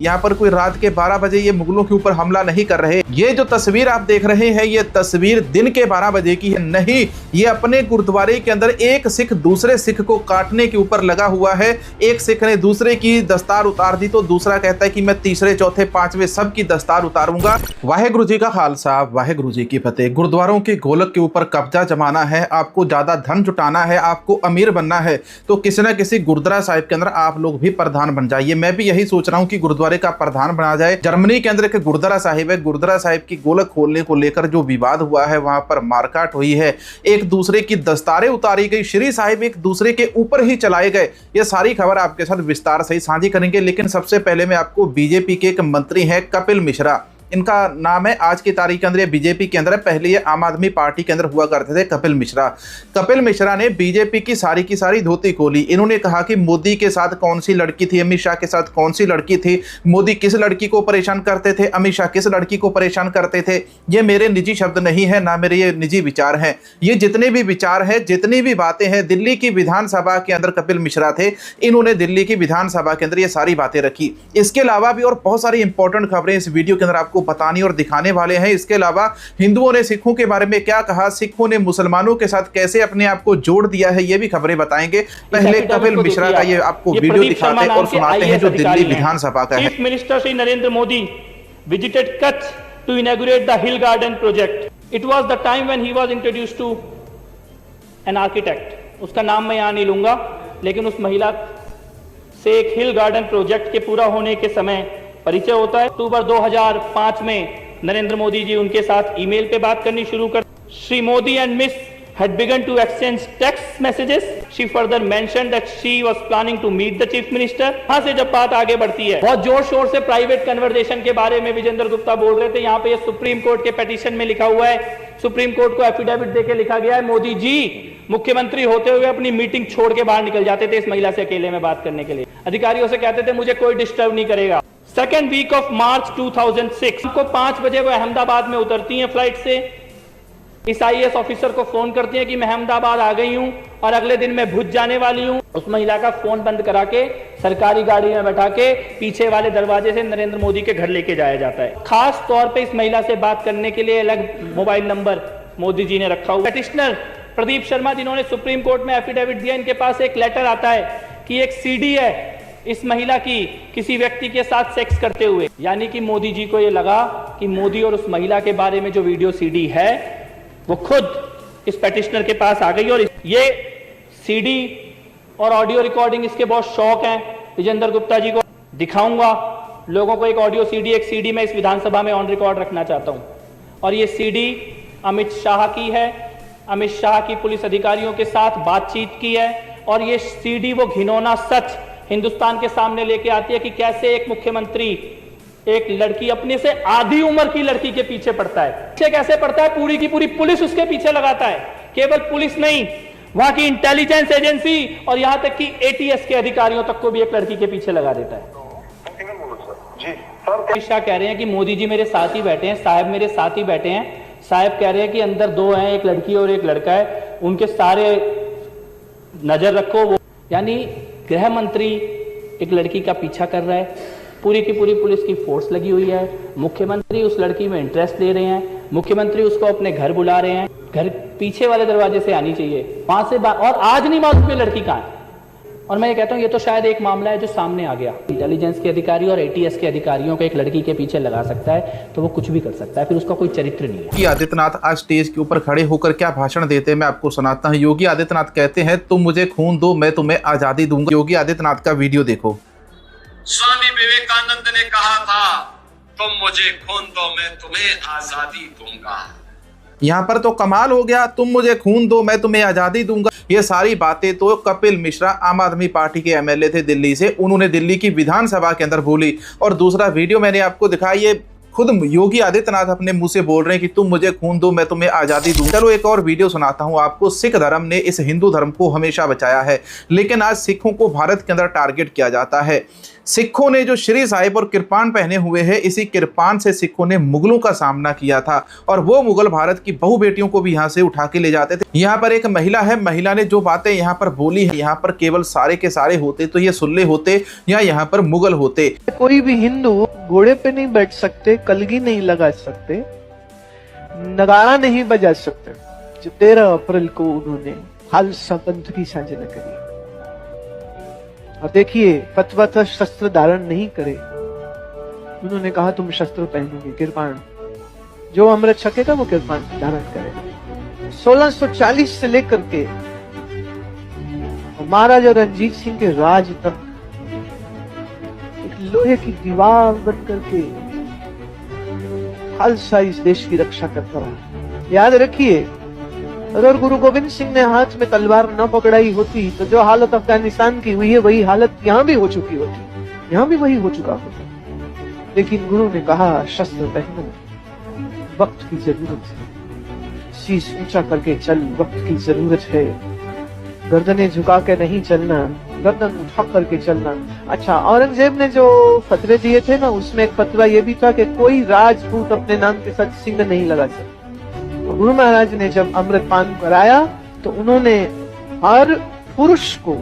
यहाँ पर कोई रात के 12 बजे ये मुगलों के ऊपर हमला नहीं कर रहे। ये जो तस्वीर आप देख रहे हैं ये तस्वीर दिन के 12 बजे की है नहीं, ये अपने गुरुद्वारे के अंदर एक सिख दूसरे सिख को काटने के ऊपर लगा हुआ है। एक सिख ने दूसरे की दस्तार उतार दी तो दूसरा कहता है कि मैं तीसरे चौथे पांचवें सब की दस्तार उतारूंगा। वाहेगुरु जी का खालसा, वाहेगुरु जी की फतेह। गुरुद्वारों के गोलक के ऊपर कब्जा जमाना है, आपको ज्यादा धन जुटाना है, आपको अमीर बनना है तो किसी न किसी गुरुद्वारा साहिब के अंदर आप लोग भी प्रधान बन जाइए। मैं भी यही सोच रहा हूँ कि गुरुद्वारे का प्रधान बना जाए। जर्मनी के अंदर एक गुरुद्वारा साहिब है, गुरुद्वारा साहिब की गोलक खोलने को लेकर जो विवाद हुआ है, वहां पर मारकाट हुई है, एक दूसरे की दस्तारें उतारी गई, श्री साहिब एक दूसरे के ऊपर ही चलाए गए। ये सारी खबर आपके साथ विस्तार से ही साझी करेंगे। लेकिन सबसे पहले मैं आपको बीजेपी के एक मंत्री हैं कपिल मिश्रा, इनका नाम है, आज की तारीख के अंदर ये बीजेपी के अंदर है, पहले ये आम आदमी पार्टी के अंदर हुआ करते थे कपिल मिश्रा। कपिल मिश्रा ने बीजेपी की सारी धोती खोली। इन्होंने कहा कि मोदी के साथ कौन सी लड़की थी, अमित शाह के साथ कौन सी लड़की थी, मोदी किस लड़की को परेशान करते थे, अमित शाह किस लड़की को परेशान करते थे। ये मेरे निजी शब्द नहीं है, ना मेरे ये निजी विचार हैं। ये जितने भी विचार हैं, जितनी भी बातें हैं, दिल्ली की विधानसभा के अंदर कपिल मिश्रा थे, इन्होंने दिल्ली की विधानसभा के अंदर ये सारी बातें रखी। इसके अलावा भी और बहुत सारी इंपॉर्टेंट खबरें इस वीडियो के अंदर आपको बताने और दिखाने वाले हैं। इसके अलावा हिंदुओं ने सिखों के बारे में क्या कहा, सिखों ने मुसलमानों के साथ कैसे अपने आप को जोड़ दिया है, ये भी खबरें बताएंगे। पहले कपिल मिश्रा का ये आपको वीडियो दिखाते हैं और सुनाते हैं जो दिल्ली विधानसभा का है। Chief minister Shri Narendra Modi visited Kutch to inaugurate the hill garden project. It was the time when he was introduced to an architect, उसका नाम मैं यहां नहीं लूंगा, लेकिन उस महिला से एक हिल गार्डन प्रोजेक्ट के पूरा होने के समय परिचय होता है। अक्टूबर 2005 में नरेंद्र मोदी जी उनके साथ ईमेल पे बात करनी शुरू कर। Shri Modi and miss had begun to exchange text messages. She further mentioned that she was planning to meet the chief minister. यहाँ से जब बात आगे बढ़ती है, बहुत जोर शोर से प्राइवेट कन्वर्सेशन के बारे में विजेंद्र गुप्ता बोल रहे थे। यहाँ पे ये सुप्रीम कोर्ट के पेटिशन में लिखा हुआ है, सुप्रीम कोर्ट को एफिडेविट देके लिखा गया है, मोदी जी मुख्यमंत्री होते हुए अपनी मीटिंग छोड़ के बाहर निकल जाते थे इस महिला से अकेले में बात करने के लिए। अधिकारियों से कहते थे मुझे कोई डिस्टर्ब नहीं करेगा। सेकेंड वीक ऑफ मार्च 2006 को 5 बजे वो अहमदाबाद में उतरती हैं फ्लाइट से। इस आईएएस ऑफिसर को फोन करती हैं कि मैं अहमदाबाद आ गई हूं और अगले दिन मैं भुज जाने वाली हूं। उस महिला का फोन बंद करा के सरकारी गाड़ी में बैठा के पीछे वाले दरवाजे से नरेंद्र मोदी के घर लेके जाया जाता है। खास तौर पे इस महिला से बात करने के लिए अलग मोबाइल नंबर मोदी जी ने रखा हुआ। पेटिशनर प्रदीप शर्मा जिन्होंने सुप्रीम कोर्ट में एफिडेविट दिया, इनके पास एक लेटर आता है कि एक सीडी है इस महिला की किसी व्यक्ति के साथ सेक्स करते हुए। यानी कि मोदी जी को यह लगा कि मोदी और उस महिला के बारे में जो वीडियो सीडी है वो खुद इस पेटिशनर के पास आ गई। और ये सीडी और ऑडियो रिकॉर्डिंग इसके बहुत शौक है। विजेंद्र गुप्ता जी को दिखाऊंगा लोगों को एक ऑडियो सीडी, एक सीडी में इस विधानसभा में ऑन रिकॉर्ड रखना चाहता हूं। और ये सीडी अमित शाह की है, अमित शाह की पुलिस अधिकारियों के साथ बातचीत की है। और ये सीडी वो घिनौना सच हिंदुस्तान के सामने लेके आती है कि कैसे एक मुख्यमंत्री एक लड़की, अपने से आधी उम्र की लड़की के पीछे पड़ता है। पीछे कैसे पड़ता है? पूरी की पूरी पुलिस उसके पीछे लगाता है। केवल पुलिस नहीं, वहां की इंटेलिजेंस एजेंसी और यहां तक कि एटीएस के अधिकारियों तक को भी एक लड़की के पीछे लगा देता है। अमित शाह कह रहे हैं कि मोदी जी मेरे साथ ही बैठे हैं, साहब मेरे साथ ही बैठे हैं। साहब कह रहे हैं कि अंदर 2 हैं, एक लड़की और एक लड़का है, उनके सारे नजर रखो। वो यानी गृह मंत्री एक लड़की का पीछा कर रहा है, पूरी की पूरी पुलिस की फोर्स लगी हुई है। मुख्यमंत्री उस लड़की में इंटरेस्ट ले रहे हैं, मुख्यमंत्री उसको अपने घर बुला रहे हैं। घर पीछे वाले दरवाजे से आनी चाहिए, वहां से और आज नहीं मालूम ये लड़की कहां है। और मैं ये कहता हूं ये तो शायद एक मामला है जो सामने आ गया। इंटेलिजेंस के अधिकारी और एटीएस के अधिकारियों को एक लड़की के पीछे लगा सकता है तो वो कुछ भी कर सकता है, फिर उसका कोई चरित्र नहीं है। योगी आदित्यनाथ आज स्टेज के ऊपर खड़े होकर क्या भाषण देते हैं मैं आपको सुनाता हूं। योगी आदित्यनाथ कहते हैं तुम मुझे खून दो मैं तुम्हें आजादी दूंगा। योगी आदित्यनाथ का वीडियो देखो। स्वामी विवेकानंद ने कहा था तुम मुझे खून दो मैं तुम्हें आजादी दूंगा। यहाँ पर तो कमाल हो गया, तुम मुझे खून दो मैं तुम्हें आजादी दूंगा। ये सारी बातें तो कपिल मिश्रा आम आदमी पार्टी के एमएलए थे दिल्ली से, उन्होंने दिल्ली की विधानसभा के अंदर बोली। और दूसरा वीडियो मैंने आपको दिखाया, ये खुद योगी आदित्यनाथ अपने मुंह से बोल रहे हैं कि तुम मुझे खून दो मैं तुम्हें आजादी दूं। चलो एक और वीडियो सुनाता हूं आपको। सिख धर्म ने इस हिंदू धर्म को हमेशा बचाया है, लेकिन आज सिखों को भारत के अंदर टारगेट किया जाता है। सिखों ने जो श्री साहिब और किरपान पहने हुए हैं, इसी किरपान से सिखों ने मुगलों का सामना किया था और वो मुगल भारत की बहु बेटियों को भी यहाँ से उठा के ले जाते थे। यहाँ पर एक महिला है, महिला ने जो बातें यहाँ पर बोली है, यहाँ पर केवल सारे के सारे होते तो ये सुल्ले होते या यहाँ पर मुगल होते। कोई भी हिंदू घोड़े पे नहीं बैठ सकते, कलगी नहीं लगा सकते, नगाड़ा नहीं बजा सकते। जो 13 अप्रैल को उन्होंने खालसा पंथ की साजना करी और देखिए फतवा था शस्त्र धारण नहीं करे, उन्होंने कहा तुम शस्त्र पहनोगे, किरपान, जो अमृत छकेगा वो किरपान धारण करेगा। 1640 से लेकर के महाराजा रणजीत सिंह के राज तक एक लोहे की दीवार बन करके खालसा इस देश की रक्षा करता रहा। याद रखिए, अगर गुरु गोविंद सिंह ने हाथ में तलवार न पकड़ाई होती तो जो हालत अफगानिस्तान की हुई है वही हालत यहाँ भी हो चुकी होती, यहाँ भी वही हो चुका होता। लेकिन गुरु ने कहा शस्त्र पहनो, वक्त की जरूरत है, शीश ऊंचा करके चल, वक्त की जरूरत है, गर्दनें झुका के नहीं चलना, गर्दन उठा करके चलना। अच्छा, औरंगजेब ने जो फतवे दिए थे ना, उसमें एक फतवा ये भी था कि कोई राजपूत अपने नाम के साथ सिंह नहीं लगा सकता। गुरु महाराज ने जब अमृतपान कराया तो उन्होंने हर पुरुष को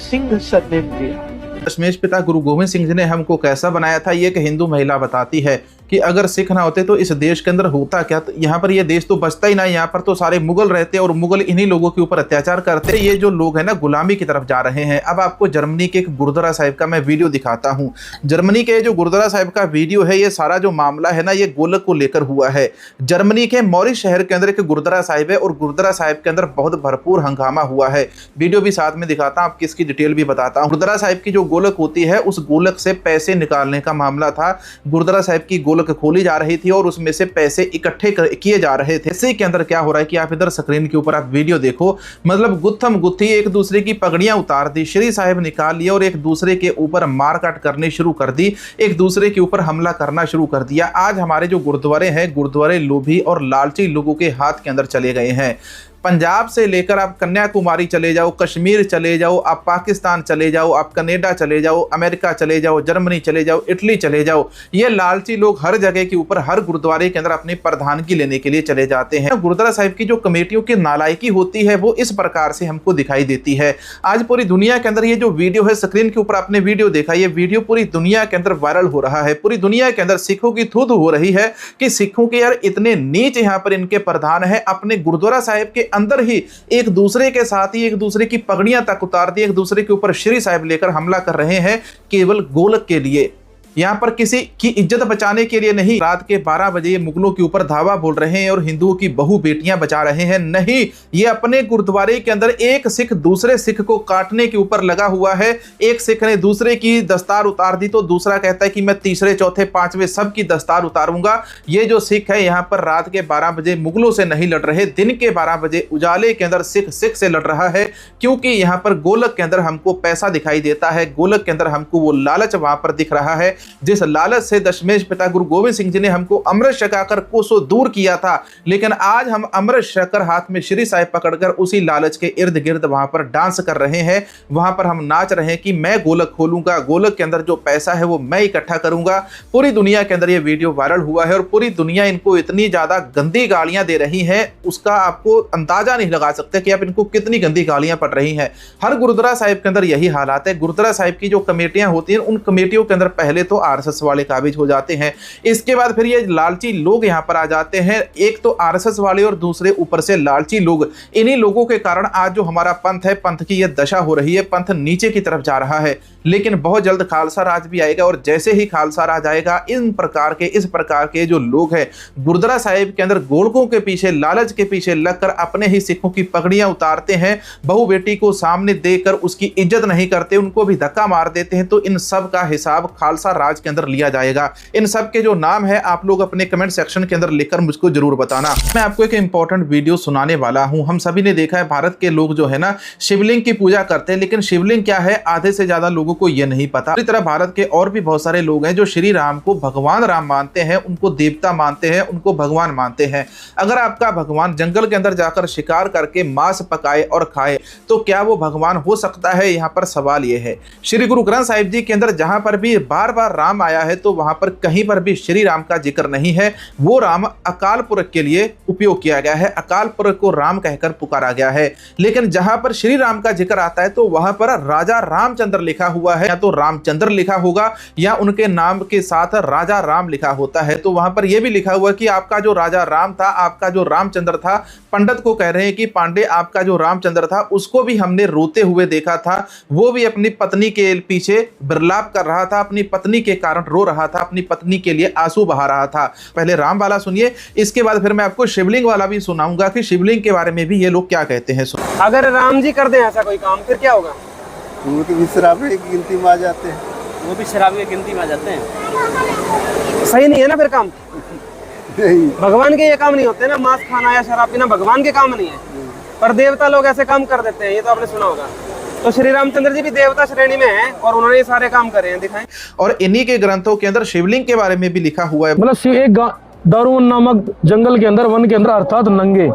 सिंह सरनेम दिया। दशमेश पिता गुरु गोविंद सिंह जी ने हमको कैसा बनाया था, ये एक हिंदू महिला बताती है कि अगर सिख ना होते तो इस देश के अंदर होता क्या। तो यहाँ पर ये देश तो बचता ही ना, यहाँ पर तो सारे मुगल रहते और मुगल इन्हीं लोगों के ऊपर अत्याचार करते। ये जो लोग हैं ना गुलामी की तरफ जा रहे हैं। अब आपको जर्मनी के एक गुरुद्वारा साहिब का मैं वीडियो दिखाता हूँ। जर्मनी के जो गुरुद्वारा साहिब का वीडियो है, ये सारा जो मामला है ना, ये गोलक को लेकर हुआ है। जर्मनी के मॉरिस शहर के अंदर एक गुरुद्वारा साहिब है और गुरुद्वारा साहिब के अंदर बहुत भरपूर हंगामा हुआ है। वीडियो भी साथ में दिखाता हूँ, आपकी इसकी डिटेल भी बताता हूँ। गुरुद्वारा साहिब की जो गोलक होती है, उस गोलक से पैसे निकालने का मामला था। गुरुद्वारा साहिब की गोलक खोली जा रही थी और उसमें से पैसे इकट्ठे किए जा रहे थे। इसी के अंदर क्या हो रहा है कि आप इधर स्क्रीन के ऊपर आप वीडियो देखो, मतलब गुत्थम गुत्थी एक दूसरे की पगड़ियां उतार दी, श्री साहिब निकाल लिए और एक दूसरे के ऊपर मारकाट करनी शुरू कर दी, एक दूसरे के ऊपर हमला करना शुरू कर दिया। आज हमारे जो गुरुद्वारे हैं, गुरुद्वारे लोभी और लालची लोगों के हाथ के अंदर चले गए हैं। पंजाब से लेकर आप कन्याकुमारी चले जाओ, कश्मीर चले जाओ, आप पाकिस्तान चले जाओ, आप कनाडा चले जाओ, अमेरिका चले जाओ, जर्मनी चले जाओ, इटली चले जाओ, ये लालची लोग हर जगह के ऊपर हर गुरुद्वारे के अंदर अपनी प्रधानगी लेने के लिए चले जाते हैं। गुरुद्वारा साहिब की जो कमेटियों की नालायकी होती है वो इस प्रकार से हमको दिखाई देती है। आज पूरी दुनिया के अंदर ये जो वीडियो है, स्क्रीन के ऊपर आपने वीडियो देखा, ये वीडियो पूरी दुनिया के अंदर वायरल हो रहा है। पूरी दुनिया के अंदर सिखों की थू हो रही है कि सिखों के यार इतने नीच यहाँ पर इनके प्रधान है, अपने गुरुद्वारा साहिब के अंदर ही एक दूसरे के साथ ही एक दूसरे की पगड़ियां तक उतार दी, एक दूसरे के ऊपर श्री साहिब लेकर हमला कर रहे हैं केवल गोलक के लिए। यहाँ पर किसी की इज्जत बचाने के लिए नहीं। रात के 12 बजे ये मुगलों के ऊपर धावा बोल रहे हैं और हिंदुओं की बहु बेटियां बचा रहे हैं। नहीं, ये अपने गुरुद्वारे के अंदर एक सिख दूसरे सिख को काटने के ऊपर लगा हुआ है। एक सिख ने दूसरे की दस्तार उतार दी तो दूसरा कहता है कि मैं तीसरे चौथे पांचवें सब की दस्तार उतारूंगा। ये जो सिख है यहाँ पर रात के 12 बजे मुगलों से नहीं लड़ रहे, दिन के 12 बजे उजाले के अंदर सिख सिख से लड़ रहा है, क्योंकि यहाँ पर गोलक के अंदर हमको पैसा दिखाई देता है। गोलक के अंदर हमको वो लालच वहां पर दिख रहा है जिस लालच से दशमेश पिता गुरु गोविंद सिंह जी ने हमको अमृत छकाकर कोसों दूर किया था। लेकिन आज हम अमृत छकर हाथ में श्री साहिब पकड़कर उसी लालच के इर्द गिर्द वहां पर डांस कर रहे हैं। वहां पर हम नाच रहे हैं कि मैं गोलक खोलूंगा, गोलक के अंदर जो पैसा है वो मैं इकट्ठा करूंगा। पूरी दुनिया के अंदर ये वीडियो वायरल हुआ है और पूरी दुनिया इनको इतनी ज्यादा गंदी गालियां दे रही है, उसका आपको अंदाजा नहीं लगा सकते कि आप इनको कितनी गंदी गालियां पड़ रही हैं। हर गुरुद्वारा साहिब के अंदर यही हालात है। गुरुद्वारा साहिब की जो कमेटियां होती हैं, उन कमेटियों के अंदर पहले तो आरएसएस वाले काबिज हो जाते हैं, इसके बाद फिर ये लालची लोग यहां पर आ जाते हैं। एक तो आरएसएस वाले और दूसरे ऊपर से लालची लोग। इन्हीं लोगों के कारण आज जो हमारा पंथ है, पंथ की यह दशा हो रही है, पंथ नीचे की तरफ जा रहा है। लेकिन बहुत जल्द खालसा राज भी आएगा और जैसे ही खालसा राज आएगा, इस प्रकार के जो लोग हैं गुरुद्वारा साहिब के अंदर गोलकों के पीछे, लालच के पीछे लगकर अपने ही सिखों की पगड़ियां उतारते हैं, बहु बेटी को सामने देकर उसकी इज्जत नहीं करते, उनको भी धक्का मार देते हैं, तो इन सब का हिसाब खालसा राज के अंदर लिया जाएगा। इन सब के जो नाम है आप लोग अपने कमेंट सेक्शन के अंदर लिखकर मुझको जरूर बताना। मैं आपको एक इंपॉर्टेंट वीडियो सुनाने वाला हूं। हम सभी ने देखा है भारत के लोग जो है ना शिवलिंग की पूजा करते हैं, लेकिन शिवलिंग क्या है आधे से ज्यादा लोगों को यह नहीं पता। इसी तरह भारत के और भी बहुत सारे लोग हैं जो श्री राम को भगवान राम मानते हैं, उनको देवता मानते हैं, उनको भगवान मानते हैं। अगर आपका भगवान जंगल के अंदर जाकर शिकार करके मांस पकाए और खाए तो क्या वो भगवान हो सकता है? यहाँ पर सवाल यह है। श्री गुरु ग्रंथ साहिब जी के अंदर जहां पर भी बार बार राम आया है तो वहां पर कहीं पर भी श्री राम का जिक्र नहीं है। वो राम अकाल पुरख के लिए उपयोग किया गया है, अकाल पुरख को राम कहकर पुकारा गया है। लेकिन जहां पर श्री राम का जिक्र आता है तो वहां पर राजा रामचंद्र लिखा हुआ है, या तो रामचंद्र लिखा होगा या उनके नाम के साथ राजा राम लिखा होता है। तो वहां पर यह भी लिखा हुआ कि आपका जो राजा राम था, आपका जो रामचंद्र था, पंडित को कह रहे हैं कि पांडे आपका जो रामचंद्र था उसको भी हमने रोते हुए देखा था, वो भी अपनी पत्नी के पीछे बिरलाप कर रहा था, अपनी पत्नी के कारण रो रहा था, अपनी पत्नी के लिए आंसू बहा रहा था। पहले राम वाला सुनिए, इसके बाद फिर मैं आपको शिवलिंग वाला भी सुनाऊंगा कि शिवलिंग के बारे में भी ये लोग क्या कहते हैं। अगर राम जी कर दें ऐसा कोई काम फिर क्या होगा? वो तो शराबी की गिनती में आ जाते हैं। वो भी शराबी की गिनती में आ जाते हैं। सही नहीं है ना फिर काम? नहीं, भगवान के ये काम नहीं होते ना, मांस खाना या शराब पीना भगवान के काम नहीं है, पर देवता लोग ऐसे काम कर देते हैं, ये तो आपने सुना होगा। तो श्री रामचंद्र जी भी देवता श्रेणी में हैं और उन्होंने ये सारे काम करे हैं, दिखाएं। और इन्हीं के ग्रंथों के अंदर शिवलिंग के बारे में भी लिखा हुआ है। मतलब एक दारुवन नामक जंगल के अंदर, वन के अंदर, अर्थात नंगे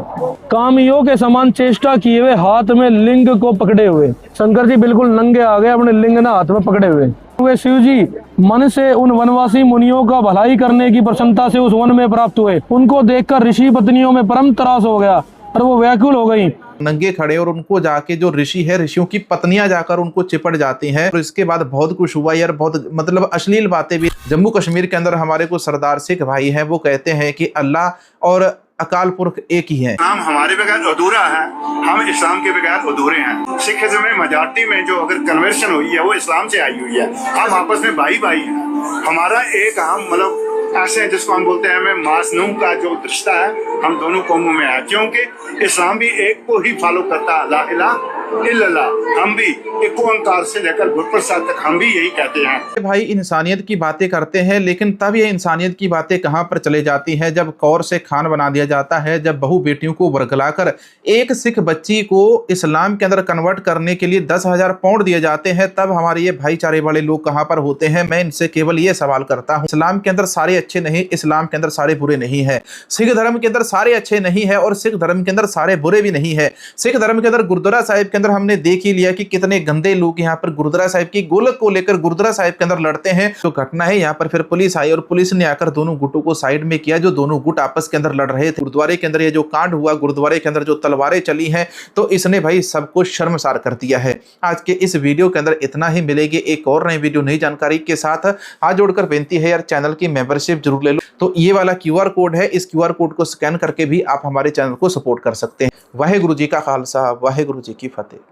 कामियों के समान चेष्टा किए हुए हाथ में लिंग को पकड़े हुए शंकर जी बिल्कुल नंगे आ गए, अपने लिंग ना हाथ में पकड़े हुए। वे शिव जी मन से उन वनवासी मुनियों का भलाई करने की प्रसन्नता से उस वन में प्राप्त हुए। उनको देखकर ऋषि पत्नियों में परम त्रास हो गया और वो व्याकुल हो गई। नंगे खड़े और उनको जाके जो ऋषि है, ऋषियों की पत्नियां जाकर उनको चिपट जाती हैं। और इसके बाद बहुत कुछ हुआ यार, बहुत मतलब अश्लील बातें भी। जम्मू कश्मीर के अंदर हमारे को सरदार सिख भाई हैं, वो कहते हैं कि अल्लाह और अकाल पुरख एक ही है। इस्लाम हमारे बगैर अधूरा है, हम इस्लाम के बगैर अधूरे हैं। सिखिज्म में मेजॉरिटी में जो अगर कन्वर्शन हुई है वो इस्लाम से आई हुई है। हम आपस में भाई भाई हैं। हमारा एक हम मतलब ऐसे हैं जिसको हम बोलते हैं हमें मासनूम का जो रिश्ता है हम दोनों कौमों में है, क्योंकि इस्लाम भी एक को ही फॉलो करता है, ला इलाहा इल्लल्लाह। हम भी एक ओंकार से लेकर गुरप्रसाद तक हम भी यही कहते हैं। भाई इंसानियत की बातें करते हैं, लेकिन तब ये इंसानियत की बातें कहां पर चले जाती हैं जब कौर से खान बना दिया जाता है, जब बहू बेटियों को वर्गलाकर एक सिख बच्ची को इस्लाम के अंदर कन्वर्ट करने के लिए 10,000 पाउंड दिए जाते हैं, तब हमारे ये भाईचारे वाले लोग कहां पर होते हैं? मैं इनसे केवल ये सवाल करता हूं, इस्लाम के अंदर सारे अच्छे नहीं, इस्लाम के अंदर सारे बुरे नहीं है। सिख धर्म के अंदर सारे अच्छे नहीं है और सिख धर्म के अंदर सारे बुरे भी नहीं है। सिख धर्म के अंदर गुरुद्वारा साहिब के अंदर हमने देख ही लिया कि कितने गंदे लोग यहाँ पर गुरुद्वारा साहिब की गोलक को लेकर गुरुद्वारा साहिब के अंदर लड़ते हैं। तो घटना है यहाँ पर फिर पुलिस आई और पुलिस ने आकर दोनों गुटों को साइड में किया, जो दोनों गुट आपस के अंदर लड़ रहे थे। गुरुद्वारे के अंदर ये जो कांड हुआ, गुरुद्वारे के अंदर जो तलवारें चली हैं, तो इसने भाई सबको शर्मसार कर दिया है। आज के इस वीडियो के अंदर इतना ही। मिलेगी एक और नई वीडियो नई जानकारी के साथ। हाथ जोड़कर बेनती है यार, चैनल की मेंबरशिप जरूर ले लो। तो ये वाला QR कोड है, इस QR कोड को स्कैन करके भी आप हमारे चैनल को सपोर्ट कर सकते हैं। वाहेगुरु जी का खालसा, वाहेगुरु जी की फतेह।